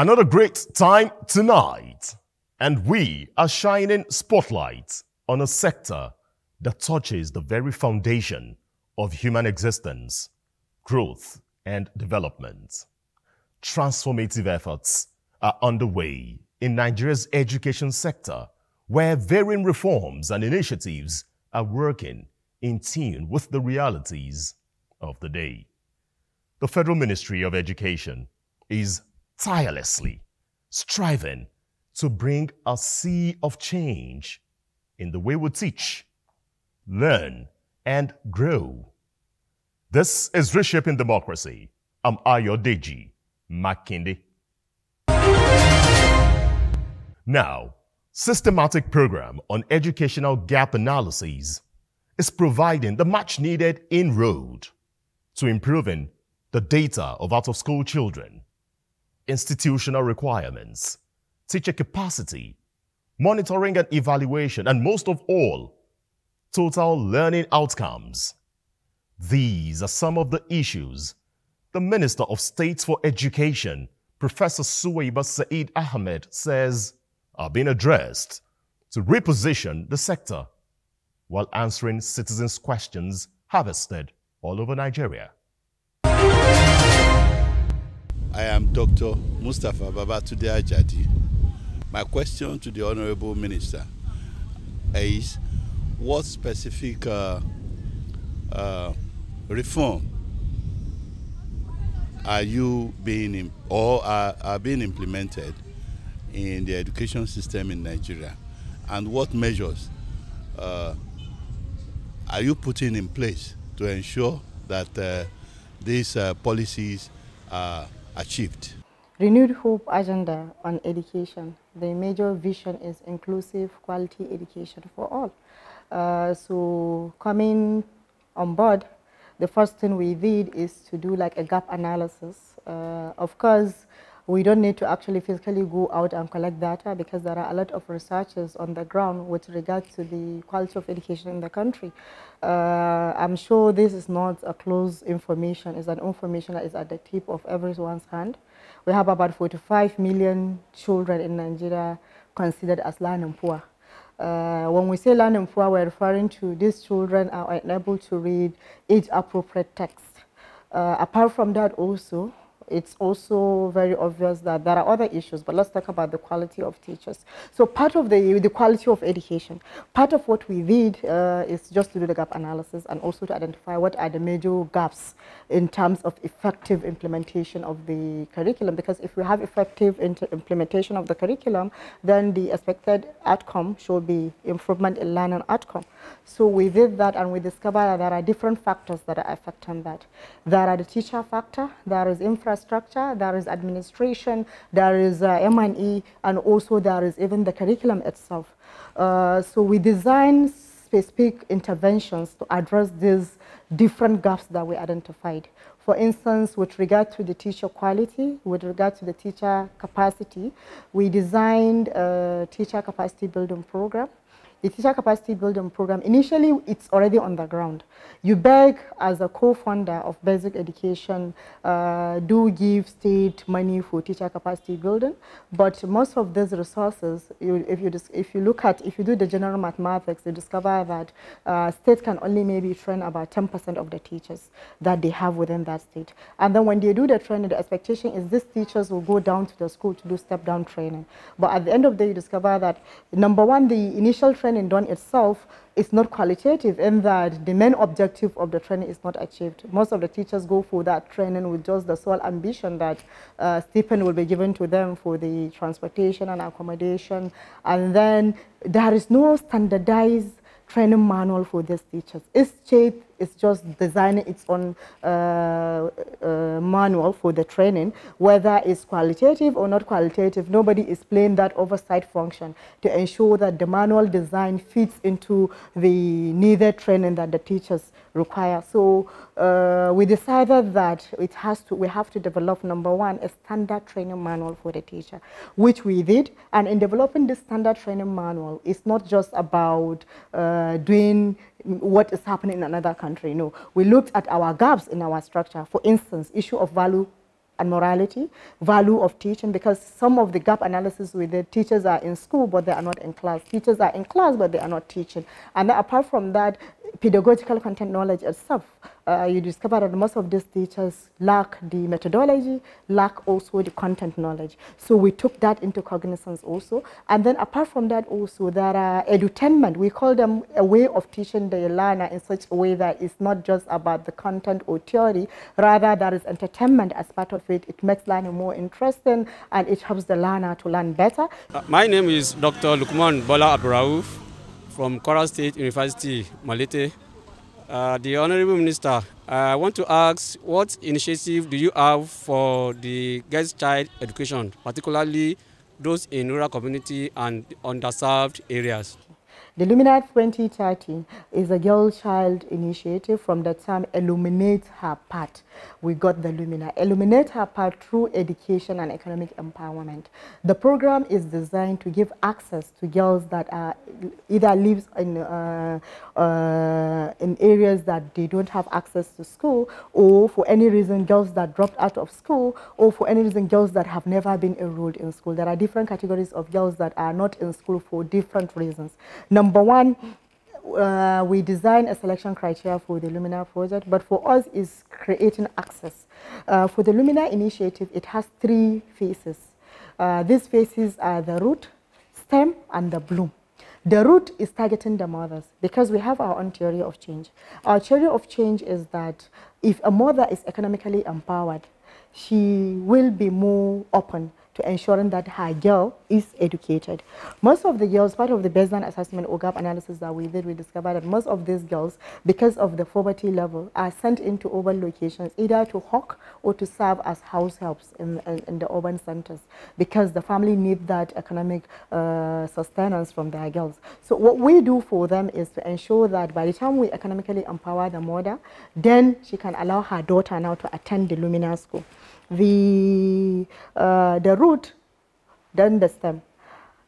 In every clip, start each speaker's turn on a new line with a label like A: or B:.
A: Another great time tonight, and we are shining spotlights on a sector that touches the very foundation of human existence, growth and development. Transformative efforts are underway in Nigeria's education sector, where varying reforms and initiatives are working in tune with the realities of the day. The Federal Ministry of Education is tirelessly striving to bring a sea of change in the way we teach, learn, and grow. This is Reshaping Democracy. I'm Ayodeji Makinde. Now, systematic program on educational gap analysis is providing the much-needed inroad to improving the data of out-of-school children, institutional requirements, teacher capacity, monitoring and evaluation, and most of all, total learning outcomes. These are some of the issues the Minister of State for Education, Professor Suwaiba Said Ahmed, says are being addressed to reposition the sector while answering citizens' questions harvested all over Nigeria.
B: I am Dr. Mustapha Babatunde Ajadi. My question to the Honorable Minister is, what specific reform are you being are being implemented in the education system in Nigeria, and what measures are you putting in place to ensure that these policies are achieved?
C: Renewed Hope Agenda on Education. The major vision is inclusive, quality education for all. So coming on board, the first thing we did is to do like a gap analysis. Of course, we don't need to actually physically go out and collect data because there are a lot of researchers on the ground with regard to the quality of education in the country. I'm sure this is not a closed information, it's an information that is at the tip of everyone's hand. We have about 45 million children in Nigeria considered as learning poor. When we say learning poor, we're referring to these children are unable to read age-appropriate text. Apart from that also, it's also very obvious that there are other issues, but let's talk about the quality of teachers. So part of the quality of education, part of what we did is just to do the gap analysis and also to identify what are the major gaps in terms of effective implementation of the curriculum. Because if we have effective implementation of the curriculum, then the expected outcome should be improvement in learning outcome. So we did that, and we discovered that there are different factors that are affecting that. There are the teacher factor, there is infrastructure, there is administration, there is M&E, and also there is even the curriculum itself. So we designed specific interventions to address these different gaps that we identified. For instance, with regard to the teacher quality, with regard to the teacher capacity, we designed a teacher capacity building program. The teacher capacity building program, initially it's already on the ground. UBEG, as a co-founder of Basic Education, do give state money for teacher capacity building, but most of these resources, if you do the general mathematics, you discover that state can only maybe train about 10% of the teachers that they have within that state. And then when they do the training, the expectation is these teachers will go down to the school to do step-down training. But at the end of the day, you discover that, number one, the initial training done itself is not qualitative, in that the main objective of the training is not achieved. Most of the teachers go for that training with just the sole ambition that stipend will be given to them for the transportation and accommodation, and then there is no standardized training manual for these teachers. Each state is just designing its own manual for the training, whether it's qualitative or not qualitative. Nobody is playing that oversight function to ensure that the manual design fits into the needed training that the teachers require. So we decided that we have to develop, number one, a standard training manual for the teacher, which we did. And in developing this standard training manual, it's not just about doing what is happening in another country. No, we looked at our gaps in our structure. For instance, issue of value and morality, value of teaching, because some of the gap analysis with the teachers are in school but they are not in class. Teachers are in class but they are not teaching. And then apart from that, pedagogical content knowledge itself. You discover that most of these teachers lack the methodology, lack also the content knowledge. So we took that into cognizance also. And then apart from that also, there are edutainment. We call them a way of teaching the learner in such a way that it's not just about the content or theory, rather there is entertainment as part of it. It makes learning more interesting and it helps the learner to learn better.
D: My name is Dr. Lukman Bola Abdurauf from Kwara State University, Malete. The Honorable Minister, I want to ask, what initiative do you have for the girls' child education, particularly those in rural community and underserved areas?
C: The Lumina 2030 is a girl child initiative from the term Illuminate Her Path. We got the Lumina. Illuminate her path through education and economic empowerment. The program is designed to give access to girls that are either live in areas that they don't have access to school, or for any reason girls that dropped out of school, or for any reason girls that have never been enrolled in school. There are different categories of girls that are not in school for different reasons. Number one, we design a selection criteria for the Lumina project, but for us is creating access. For the Lumina initiative, it has 3 phases. These phases are the root, stem, and the bloom. The root is targeting the mothers because we have our own theory of change. Our theory of change is that if a mother is economically empowered, she will be more open to ensuring that her girl is educated. Most of the girls, part of the baseline assessment or gap analysis that we did, we discovered that most of these girls, because of the poverty level, are sent into urban locations, either to hawk or to serve as house helps in the urban centers, because the family need that economic sustenance from their girls. So what we do for them is to ensure that by the time we economically empower the mother, then she can allow her daughter now to attend the Lumina school. The root, then the stem.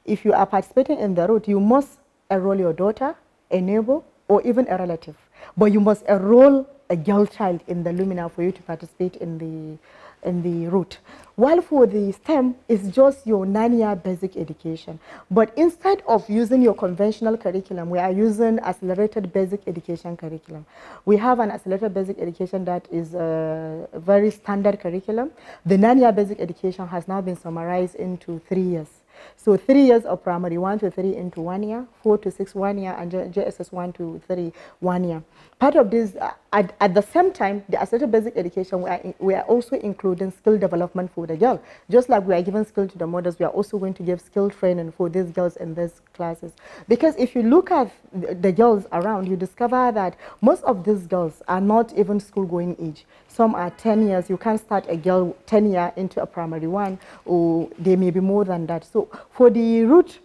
C: If you are participating in the root, you must enroll your daughter, a neighbor, or even a relative. But you must enroll a girl child in the Lumina for you to participate in the root. While for the STEM, it's just your 9-year basic education. But instead of using your conventional curriculum, we are using accelerated basic education curriculum. We have an accelerated basic education that is a very standard curriculum. The 9-year basic education has now been summarized into 3 years. So 3 years of primary 1 to 3 into 1 year, 4 to 6 1 year, and JSS 1 to 3 1 year. Part of this, at the same time, the accelerated basic education, we are also including skill development for the girl. Just like we are giving skill to the mothers, we are also going to give skill training for these girls in these classes. Because if you look at the girls around, you discover that most of these girls are not even school-going age. Some are 10 years. You can't start a girl 10 years into a primary 1, or they may be more than that. So for the root,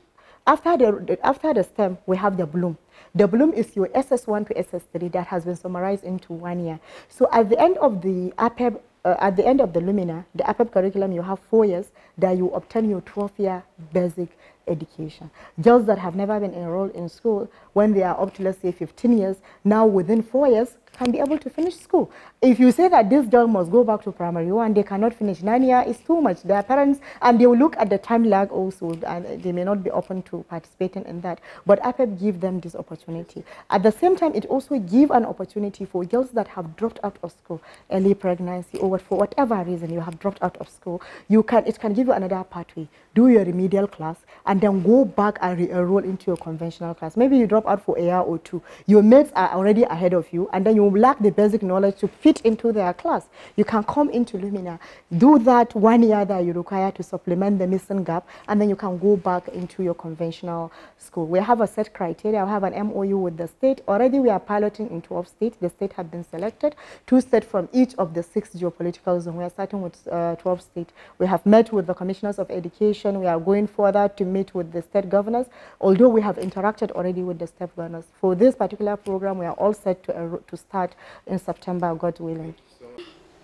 C: after the STEM, we have the bloom. The bloom is your SS1 to SS3 that has been summarized into 1 year. So at the end of the APEB, at the end of the Lumina, the APEB curriculum, you have 4 years that you obtain your 12-year basic education. Girls that have never been enrolled in school, when they are up to, let's say, 15 years, now within 4 years, can be able to finish school. If you say that this girl must go back to primary 1, they cannot finish 9 years, it's too much. Their parents, and they will look at the time lag also, and they may not be open to participating in that. But APEB give them this opportunity. At the same time, it also give an opportunity for girls that have dropped out of school, early pregnancy, or for whatever reason you have dropped out of school. It can give you another pathway. Do your remedial class, and then go back and re-enroll into your conventional class. Maybe you drop out for a year or 2. Your mates are already ahead of you, and then you lack the basic knowledge to fit into their class. You can come into Lumina, do that 1 year that you require to supplement the missing gap, and then you can go back into your conventional school. We have a set criteria. We have an MOU with the state. Already we are piloting in 12 states. The state have been selected. 2 states from each of the 6 geopolitical zones. We are starting with 12 states. We have met with the commissioners of education. We are going further to meet with the state governors, although we have interacted already with the state governors. For this particular program, we are all set to start in September, God willing.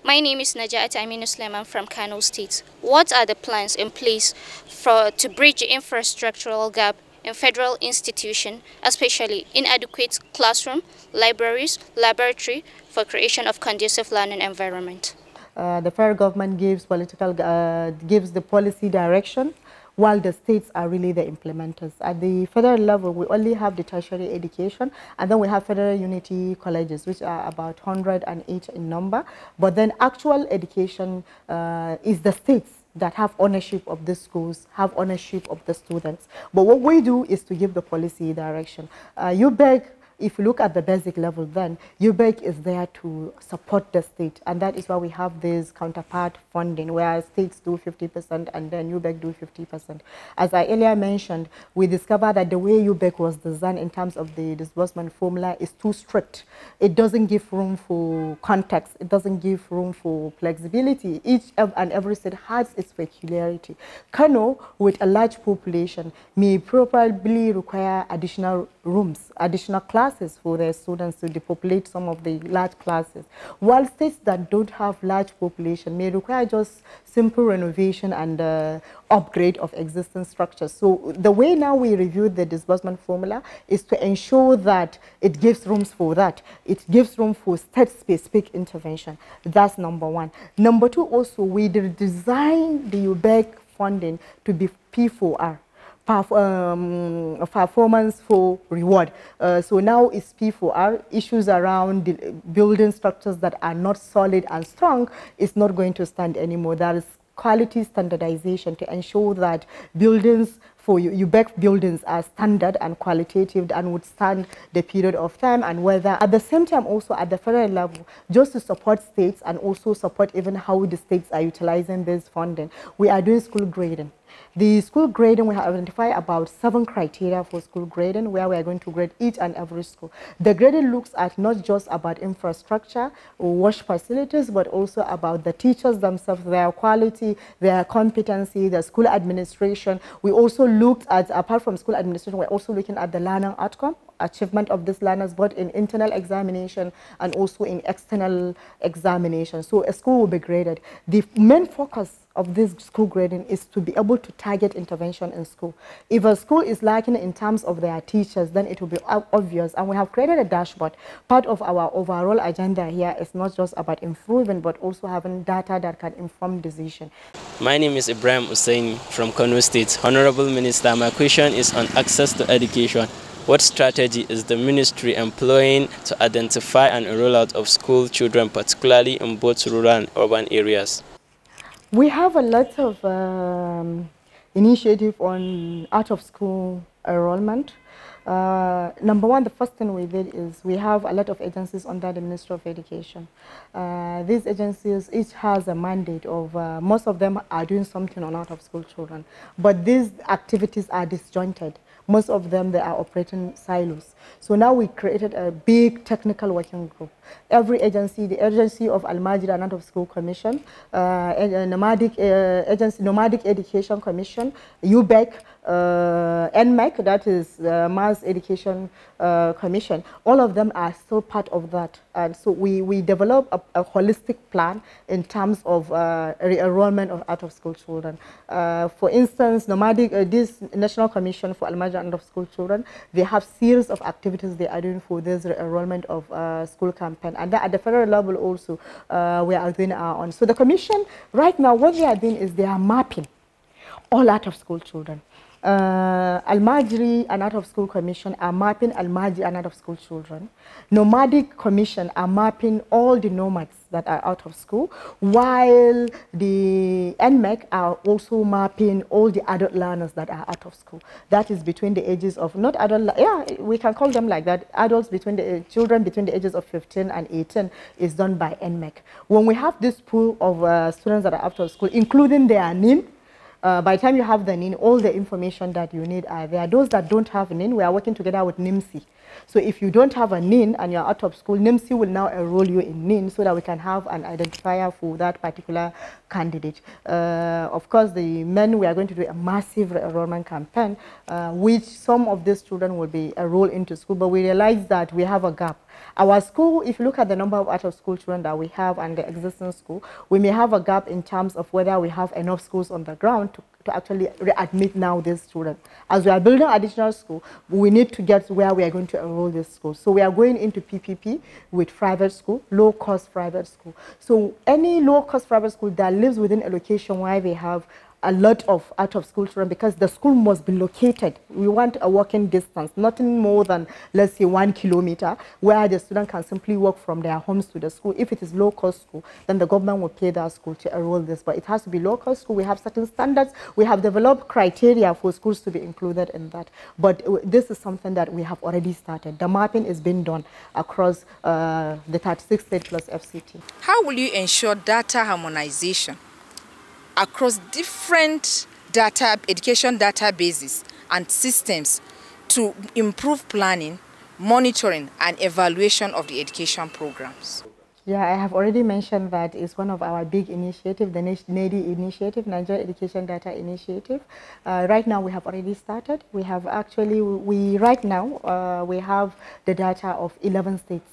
E: My name is Najat Aminu Suleiman from Kano State. What are the plans in place to bridge the infrastructural gap in federal institutions, especially inadequate classroom, libraries, laboratory, for creation of conducive learning environment?
C: The federal government gives gives the policy direction, while the states are really the implementers. At the federal level, we only have the tertiary education, and then we have federal unity colleges, which are about 108 in number. But then actual education is the states that have ownership of the schools, have ownership of the students. But what we do is to give the policy direction. UBEC, if you look at the basic level, then UBEC is there to support the state, and that is why we have this counterpart funding, where states do 50% and then UBEC do 50%. As I earlier mentioned, we discovered that the way UBEC was designed in terms of the disbursement formula is too strict. It doesn't give room for context. It doesn't give room for flexibility. Each and every state has its peculiarity. Kano, with a large population, may probably require additional rooms, additional classes for their students to depopulate some of the large classes, while states that don't have large population may require just simple renovation and upgrade of existing structures. So the way now we review the disbursement formula is to ensure that it gives rooms for that. It gives room for state-specific intervention. That's number one. Number two, also, we design the UBEC funding to be P4R. Performance for reward. So now it's P4R. Issues around the building structures that are not solid and strong is not going to stand anymore. That is quality standardization to ensure that buildings for UBEC buildings are standard and qualitative and would stand the period of time, and whether at the same time also at the federal level, just to support states and also support even how the states are utilizing this funding, we are doing school grading. The school grading, we have identified about 7 criteria for school grading, where we are going to grade each and every school. The grading looks at not just about infrastructure or wash facilities, but also about the teachers themselves, their quality, their competency, the school administration. We also looked at, apart from school administration, we're also looking at the learning outcome, achievement of these learners, both in internal examination and also in external examination. So a school will be graded. The main focus of this school grading is to be able to target intervention in school. If a school is lacking in terms of their teachers, then it will be obvious. And we have created a dashboard. Part of our overall agenda here is not just about improving, but also having data that can inform decision.
F: My name is Ibrahim Hussein from Kano State. Honorable Minister, my question is on access to education. What strategy is the ministry employing to identify and enroll out of school children, particularly in both rural and urban areas?
C: We have a lot of initiative on out-of-school enrollment. Number one, the first thing we did is we have a lot of agencies under the Ministry of Education. These agencies each has a mandate of, most of them are doing something on out-of-school children, but these activities are disjointed. Most of them, they are operating silos. So now we created a big technical working group. Every agency, the agency of Al-Majid and Out-of-School Commission, Nomadic Education Commission, UBEC, NMEC, that is Mass Education Commission, all of them are still part of that. And so we develop a holistic plan in terms of re-enrollment of out-of-school children. For instance, this National Commission for Al-Majid and Out-of-School Children, they have series of activities they are doing for this re-enrollment of school campaign. And at the federal level also, we are doing our own. So the commission, right now, what they are doing is they are mapping all out-of-school children. Al-Majri and Out-of-School Commission are mapping Al-Majri and Out-of-School children. Nomadic Commission are mapping all the nomads that are out of school, while the NMEC are also mapping all the adult learners that are out of school. That is between the ages of, not adult, yeah, we can call them like that, adults between the, children between the ages of 15 and 18 is done by NMEC. When we have this pool of students that are out of school, including their NIN, by the time you have the NIN, all the information that you need are there. Those that don't have NIN, we are working together with NIMSI. So if you don't have a NIN and you're out of school, NIMSI will now enroll you in NIN so that we can have an identifier for that particular candidate. Of course, the men, we are going to do a massive enrollment campaign, which some of these children will be enrolled into school, but we realize that we have a gap. Our school, if you look at the number of out-of-school children that we have and the existing school, we may have a gap in terms of whether we have enough schools on the ground to actually readmit now these students. As we are building additional school, we need to get where we are going to enroll this school. So we are going into PPP with private school, low-cost private school. So any low-cost private school that lives within a location where they have a lot of out-of-school children, because the school must be located. We want a walking distance, nothing more than, let's say, 1 kilometer, where the student can simply walk from their homes to the school. If it is low-cost school, then the government will pay that school to enroll this. But it has to be low-cost school. We have certain standards. We have developed criteria for schools to be included in that. But this is something that we have already started. The mapping is being done across the 36 states plus FCT.
G: How will you ensure data harmonization across different education databases and systems to improve planning, monitoring, and evaluation of the education programs?
C: Yeah, I have already mentioned that it's one of our big initiatives, the NEDI initiative, Nigeria Education Data Initiative. Right now we have already started. We have actually, right now, we have the data of 11 states.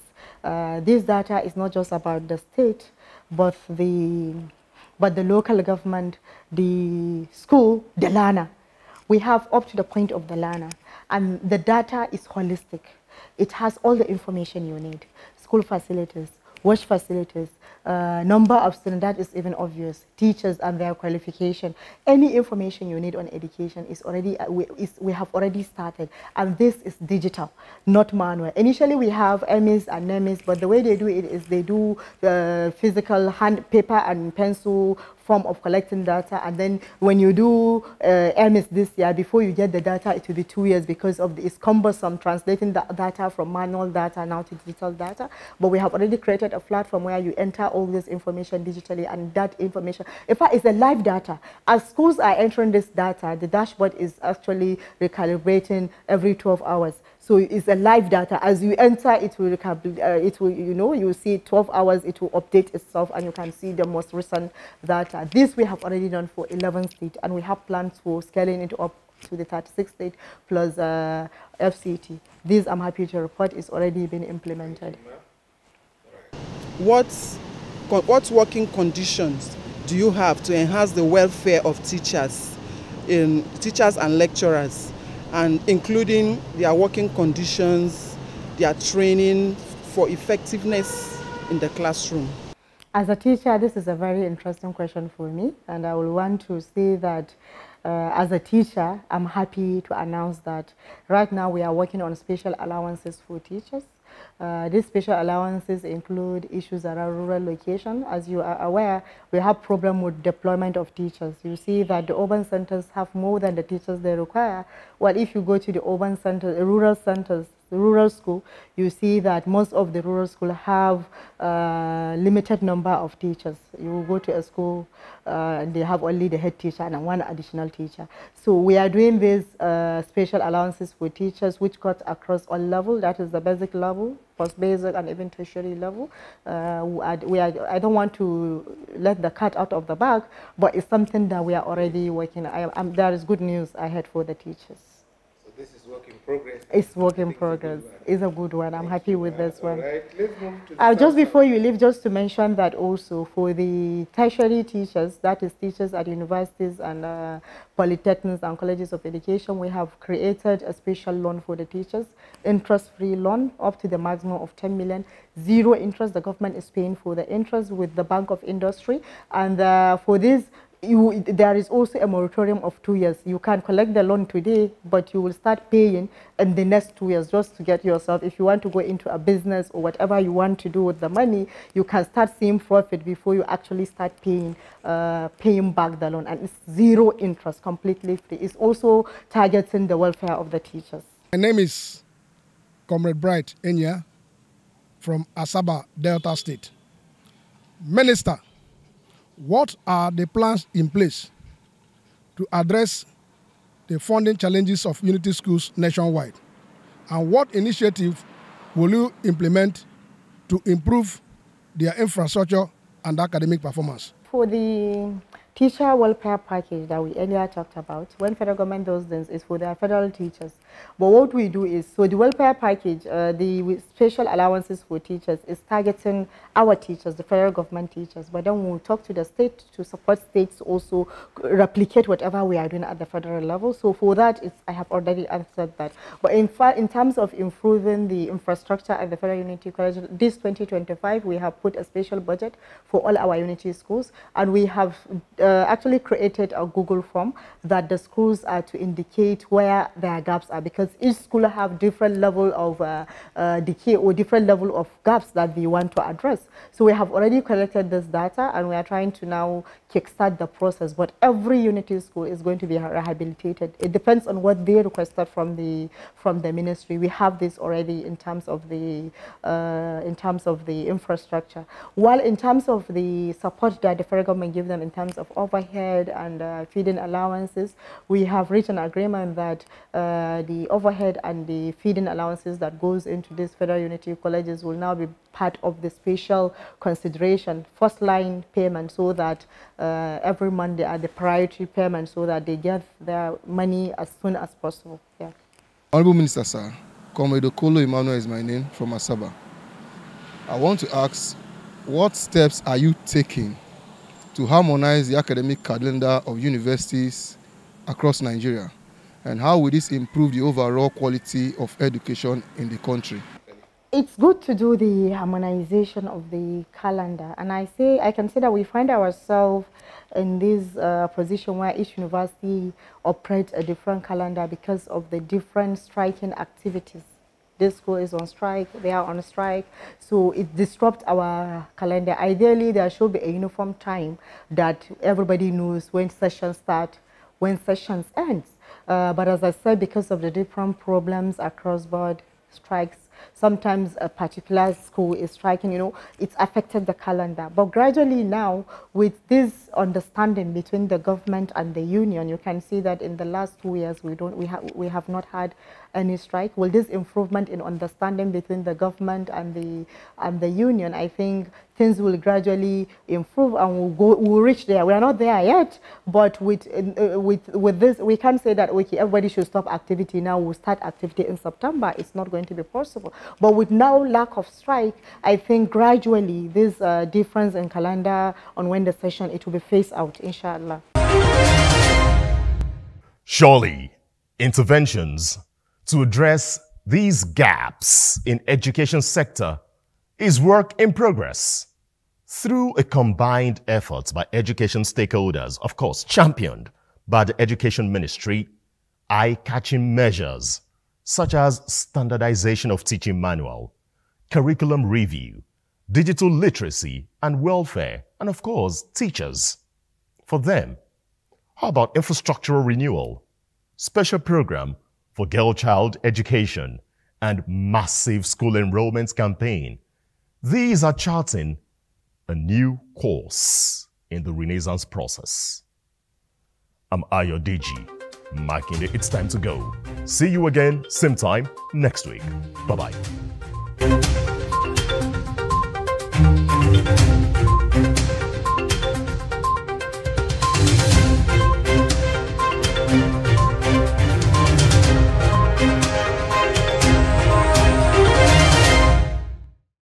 C: This data is not just about the state, but the local government, the school, the learner. We have up to the point of the learner. And the data is holistic. It has all the information you need. School facilities, wash facilities, number of students, that is even obvious, teachers and their qualification. Any information you need on education is already, we have already started. And this is digital, not manual. Initially we have MES and NEMIS, but the way they do it is they do physical paper and pencil form of collecting data, and then when you do MES this year, before you get the data, it will be 2 years because of it's cumbersome translating the data from manual data now to digital data. But we have already created a platform where you enter all this information digitally, and that information, in fact, it's a live data. As schools are entering this data, the dashboard is actually recalibrating every 12 hours. So it's a live data. As you enter, it will, you know, you see 12 hours, it will update itself, and you can see the most recent data. This we have already done for 11 states, and we have plans for scaling it up to the 36 states plus FCT. This, I'm happy to report, is already been implemented.
H: What working conditions do you have to enhance the welfare of teachers and lecturers, and including their working conditions, their training for effectiveness in the classroom?
C: As a teacher, this is a very interesting question for me, and I will want to say that as a teacher, I'm happy to announce that right now we are working on special allowances for teachers. These special allowances include issues around rural location. As you are aware, we have problem with deployment of teachers. You see that the urban centers have more than the teachers they require. Well, if you go to the urban centers, rural centers, the rural school, you see that most of the rural school have limited number of teachers. You go to a school, they have only the head teacher and one additional teacher. So we are doing these special allowances for teachers, which cut across all levels. That is the basic level, post-basic, and even tertiary level. I don't want to let the cat out of the bag, but it's something that we are already working on. There is good news ahead for the teachers.
I: This is work in progress.
C: It's work in progress. It's a good one. I'm happy with this one.
I: All right, let's move to
C: just before you leave, just to mention that also for the tertiary teachers, that is teachers at universities and polytechnics and colleges of education, we have created a special loan for the teachers, interest-free loan up to the maximum of 10 million, zero interest. The government is paying for the interest with the Bank of Industry, and for this, there is also a moratorium of 2 years. You can collect the loan today, but you will start paying in the next 2 years just to get yourself. If you want to go into a business or whatever you want to do with the money, you can start seeing profit before you actually start paying back the loan. And it's zero interest, completely free. It's also targeting the welfare of the teachers.
J: My name is Comrade Bright Enya from Asaba, Delta State. Minister, what are the plans in place to address the funding challenges of Unity schools nationwide? And what initiative will you implement to improve their infrastructure and academic performance?
C: For the teacher welfare package that we earlier talked about, when federal government does this, is for their federal teachers. But what we do is, so the welfare package, the special allowances for teachers is targeting our teachers, the federal government teachers. But then we'll talk to the state to support states also replicate whatever we are doing at the federal level. So for that, I have already answered that. But in fact, in terms of improving the infrastructure at the Federal Unity College, this 2025, we have put a special budget for all our unity schools. And we have actually created a Google form that the schools are to indicate where their gaps are, because each school have different level of decay or different level of gaps that they want to address. So we have already collected this data and we are trying to now kickstart the process. But every unity school is going to be rehabilitated. It depends on what they requested from the ministry. We have this already in terms of the infrastructure. While in terms of the support that the federal government gives them in terms of overhead and feeding allowances, we have reached an agreement that the overhead and the feeding allowances that goes into these federal unity colleges will now be part of the special consideration, first line payment, so that every month they are the priority payment, so that they get their money as soon as possible. Yeah.
J: Honorable Minister, sir, Comrade Okolo Emmanuel is my name, from Asaba. I want to ask, what steps are you taking to harmonize the academic calendar of universities across Nigeria? And how will this improve the overall quality of education in the country?
C: It's good to do the harmonization of the calendar. And I can say that we find ourselves in this position where each university operates a different calendar because of the different striking activities. This school is on strike, they are on strike, so it disrupts our calendar. Ideally, there should be a uniform time that everybody knows when sessions start, when sessions end. But as I said, because of the different problems across board, strikes, sometimes a particular school is striking, it's affected the calendar. But gradually now, with this understanding between the government and the union, you can see that in the last 2 years, we have not had any strike. With this improvement in understanding between the government and the union, I think things will gradually improve and we'll reach there. We are not there yet, but with this, we can't say that okay, everybody should stop activity now. We'll start activity in September. It's not going to be possible. But with now lack of strike, I think gradually this difference in calendar on when the session, it will be phased out, inshallah.
A: Surely, interventions to address these gaps in education sector is work in progress through a combined effort by education stakeholders, of course, championed by the Education Ministry, eye-catching measures such as standardization of teaching manual, curriculum review, digital literacy and welfare, and of course, teachers. For them, how about infrastructural renewal, special program for girl-child education, and massive school enrollment campaign? These are charting a new course in the Renaissance process. I'm Ayo Deji, marking it. It's time to go. See you again, same time next week. Bye-bye.